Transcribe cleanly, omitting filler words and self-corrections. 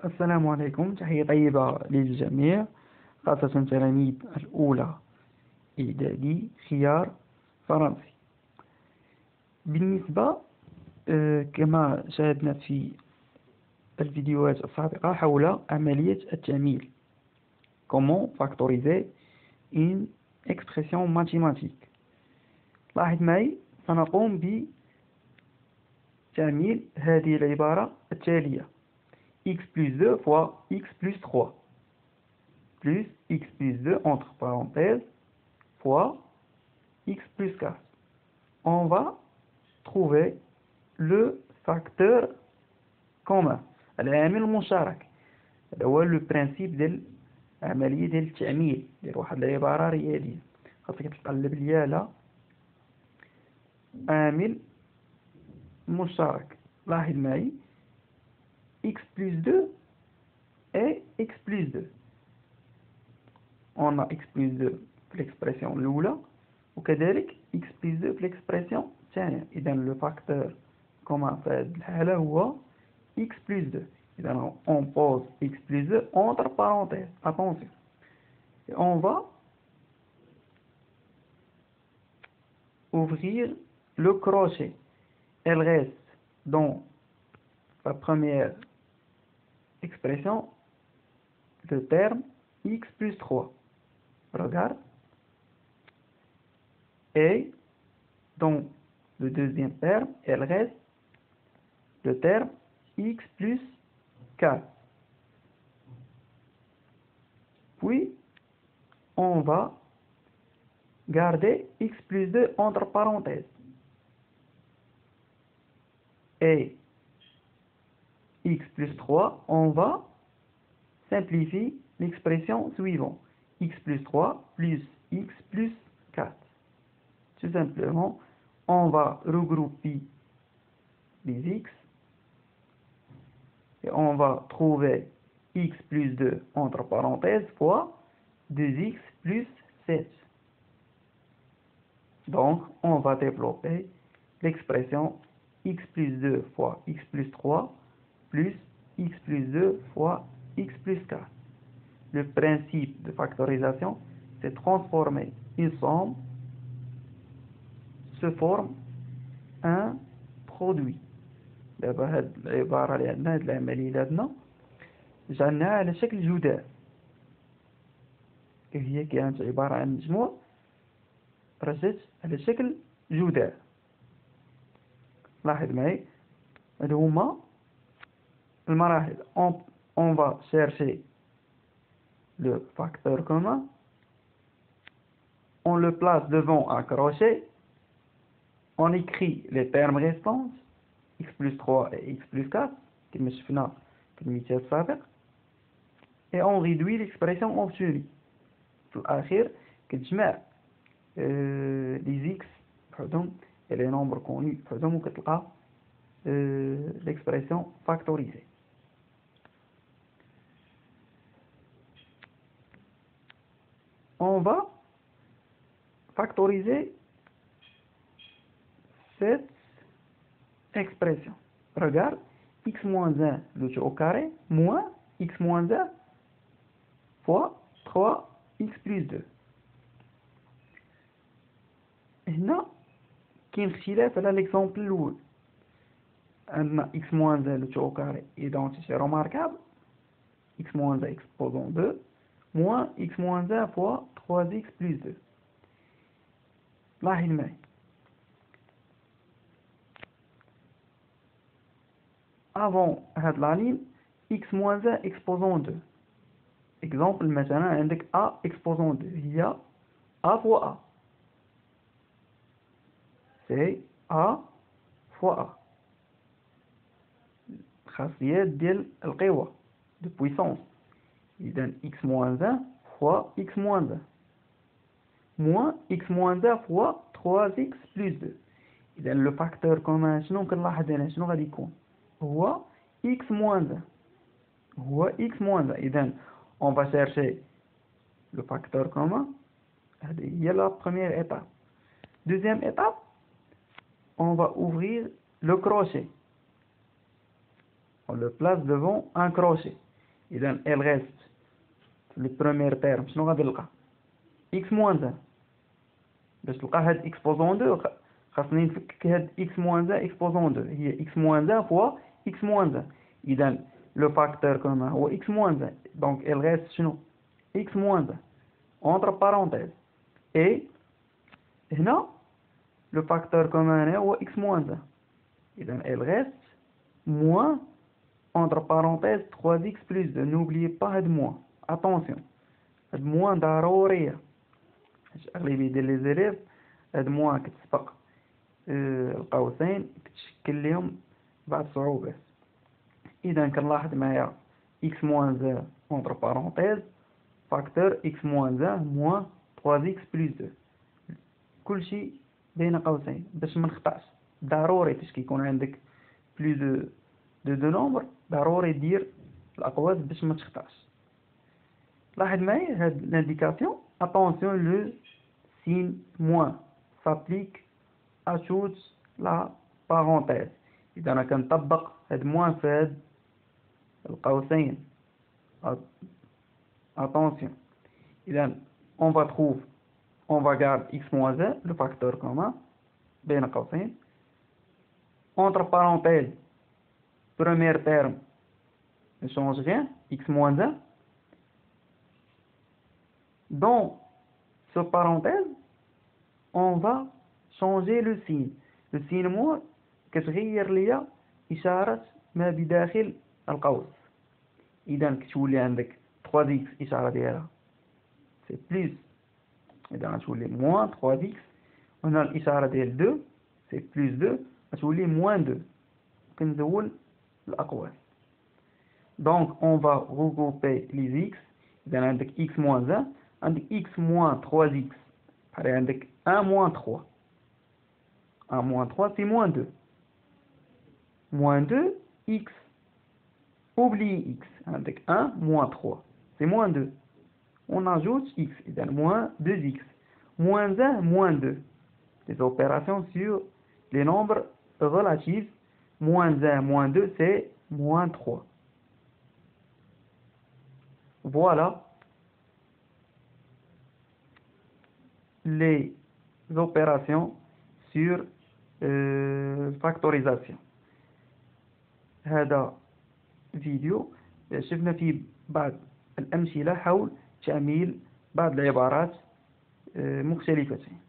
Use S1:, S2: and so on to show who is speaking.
S1: السلام عليكم، تحية طيبة للجميع، خاصة تلاميذ الأولى إعدادي خيار فرنسي. بالنسبة كما شاهدنا في الفيديوهات السابقة حول عملية التعميل comment factoriser une expression mathématique. لاحظ معي سنقوم بتعميل هذه العبارة التالية x plus 2 fois x plus 3 plus x plus 2 entre parenthèses fois x plus 4. On va trouver le facteur commun, العامل المشترك. هذا هو لو برانسيب ديال العملية ديال التعميل ديال واحد العبارة رياضية. خاصك تقلب ليا على عامل مشترك. لاحظ معي x plus 2 et x plus 2. On a x plus 2 في l'expression الأولى وكذلك x plus 2 في l'expression الثانية. إذا le facteur commun في هذه الحالة هو x plus 2. إذا on pose x plus 2 entre parenthèses. Attention. Et on va ouvrir le crochet. Elle reste dans la première expression le terme x plus 3. Regarde. Et dans le deuxième terme, elle reste le terme x plus 4. Puis, on va garder x plus 2 entre parenthèses. Et x plus 3, on va simplifier l'expression suivante. X plus 3 plus x plus 4. Tout simplement, on va regrouper les x et on va trouver x plus 2 entre parenthèses fois 2x plus 7. Donc, on va développer l'expression x plus 2 fois x plus 3 plus x plus 2 fois x plus 4. Le principe de factorisation, c'est transformer une somme se forme un produit. دابا هاد العبارة اللي عندنا، هاد العملية اللي عندنا جعلناها على شكل جدار. هي كانت عبارة عن مجموع رجعت على شكل جدار. لاحظ معي هادو هما المراحل. On va chercher le facteur commun, on le place devant un crochet, on écrit les termes restants x plus 3 et x plus 4 كما شفنا في المثال السابق et on réduit l'expression obtenue. في الأخير كتجمع les x بحدهم et les nombres connus بحدهم وكتلقى l'expression factorisée. On va factoriser cette expression. Regarde, x moins 1 le tout au carré moins x moins 1 fois 3x plus 2. هنا كاين اختلاف على l'exemple الأول. عندنا x moins 1 le tout au carré identité remarquable, x moins 1 exposant 2 moins x moins 1 fois 3x plus 2. لاحظ معي avant هاد la ligne x moins 1 exposant 2. exemple مثلا عندك a exposant 2 هي a fois a, c'est a fois a. خاصيات ديال القوة de puissance. إذن x moins 1 fois x moins 1 moins x moins 1 fois 3x plus 2. إذن le facteur commun شنو كنلاحظ هنا شنو غادي يكون هو x moins 1 هو x moins 1. إذن on va chercher le facteur commun. هذه هي la première étape. Deuxième étape, on va ouvrir le crochet. On le place devant un crochet. إذا il reste le premier terme شنو غادي نلقى x moins 1. باش تلقى هاد exposant 2 خاصني نفكك هاد x moins 1 exposant 2 هي x moins 1 fois x moins 1. إذا le facteur commun هو x moins 1. donc il reste شنو x moins 1 entre parenthèses. et هنا le facteur commun هو x moins 1. إذا il reste moins entre parenthèses 3x plus 2. n'oubliez pas هاد moins. attention هاد moins ضرورية. أغلبية ديال لي زيليف هاد moins كتسبق القوسين كتشكل لهم بعض الصعوبات. إذا كنلاحظ معايا x moins 1 entre parenthèses facteur x moins 1 moins 3x plus 2 كلشي بين قوسين باش ما نخطأش. ضروري فاش كيكون عندك بلو دو نومبر ضروري دير الأقواس باش ما تخطأش. لاحظ معايا هاد l'indication. attention le signe moins s'applique à toute la parenthèse. إذا أنا كنطبق هاد moins في هاد القوسين. attention. إذا on va garder x moins 1 le facteur commun بين قوسين entre parenthèses premier terme ne change rien x moins 1. dans ce parenthèse on va changer le signe. le signe moins كتغير ليا إشارة ما بداخل القوس. إذا كتولي عندك 3x إشارة ديالها c'est plus. إذا غتولي moins 3x. هنا الإشارة ديال 2 c'est plus 2 غتولي moins 2. كنزول الأقواس. donc on va regrouper les x. إذا عندك x moins 1 عندك x moins 3x بحال عندك 1 moins 3. 1 moins 3 c'est moins 2. moins 2 x. oublie x. عندك 1 moins 3 c'est moins 2. on ajoute x. إذا moins 2x moins 1 moins 2. les opérations sur les nombres relatifs. moins 1 moins 2 c'est moins 3. voilà les opérations sur factorisation. هذا فيديو شفنا فيه بعض الأمثلة حول تعميل بعض العبارات مختلفتين.